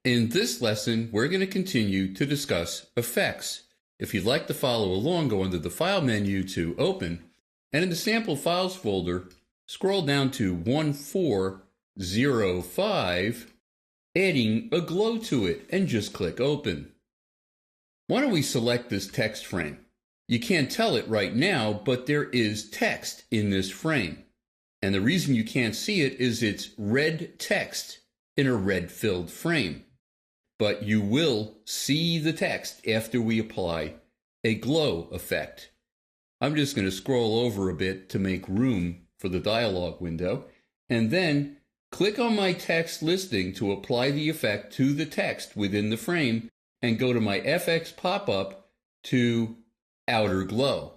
In this lesson, we're going to continue to discuss effects. If you'd like to follow along, go under the File menu to Open, and in the Sample Files folder, scroll down to 1405, adding a glow to it, and just click Open. Why don't we select this text frame? You can't tell it right now, but there is text in this frame. And the reason you can't see it is it's red text in a red-filled frame. But you will see the text after we apply a glow effect. I'm just going to scroll over a bit to make room for the dialog window, and then click on my text listing to apply the effect to the text within the frame, and go to my FX pop-up to outer glow.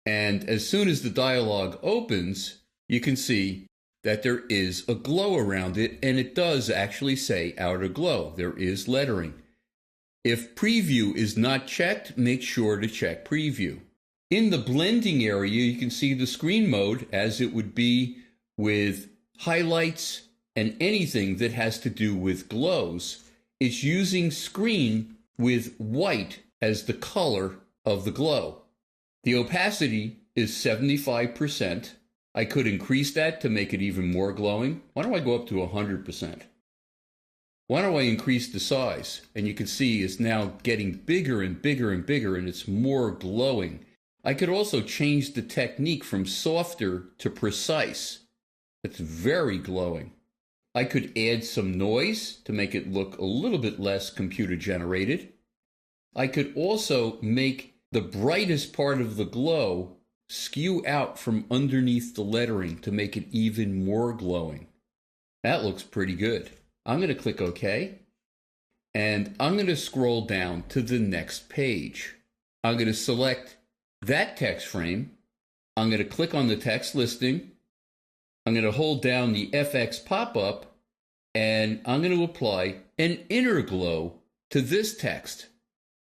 And as soon as the dialog opens, you can see that there is a glow around it, and it does actually say outer glow. There is lettering. If preview is not checked, make sure to check preview. In the blending area, you can see the screen mode as it would be with highlights and anything that has to do with glows. It's using screen with white as the color of the glow. The opacity is 75%. I could increase that to make it even more glowing. Why don't I go up to 100%? Why don't I increase the size? And you can see it's now getting bigger and bigger and bigger, and it's more glowing. I could also change the technique from softer to precise. It's very glowing. I could add some noise to make it look a little bit less computer generated. I could also make the brightest part of the glow skew out from underneath the lettering to make it even more glowing. That looks pretty good. I'm going to click OK, and I'm going to scroll down to the next page. I'm going to select that text frame. I'm going to click on the text listing. I'm going to hold down the FX pop-up, and I'm going to apply an inner glow to this text.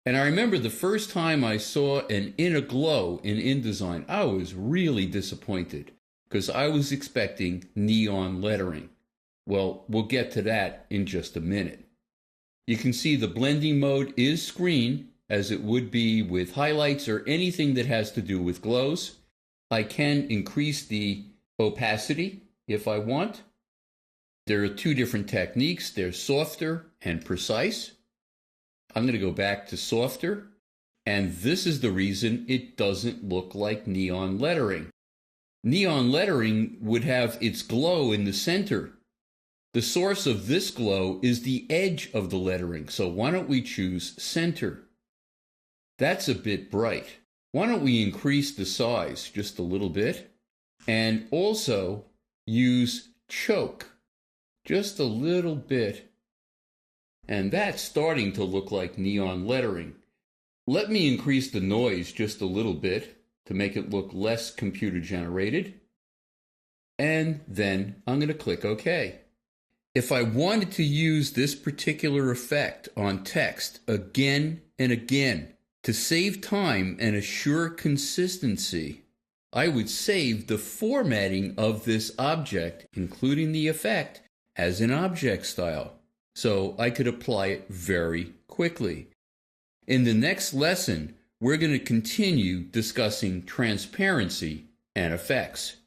And I remember the first time I saw an inner glow in InDesign, I was really disappointed because I was expecting neon lettering. Well, we'll get to that in just a minute. You can see the blending mode is screen, as it would be with highlights or anything that has to do with glows. I can increase the opacity if I want. There are two different techniques. There's softer and precise. I'm going to go back to softer, and this is the reason it doesn't look like neon lettering. Neon lettering would have its glow in the center. The source of this glow is the edge of the lettering, so why don't we choose center? That's a bit bright. Why don't we increase the size just a little bit, and also use choke just a little bit. And that's starting to look like neon lettering. Let me increase the noise just a little bit to make it look less computer generated. And then I'm going to click OK. If I wanted to use this particular effect on text again and again to save time and assure consistency, I would save the formatting of this object, including the effect, as an object style, so I could apply it very quickly. In the next lesson, we're going to continue discussing transparency and effects.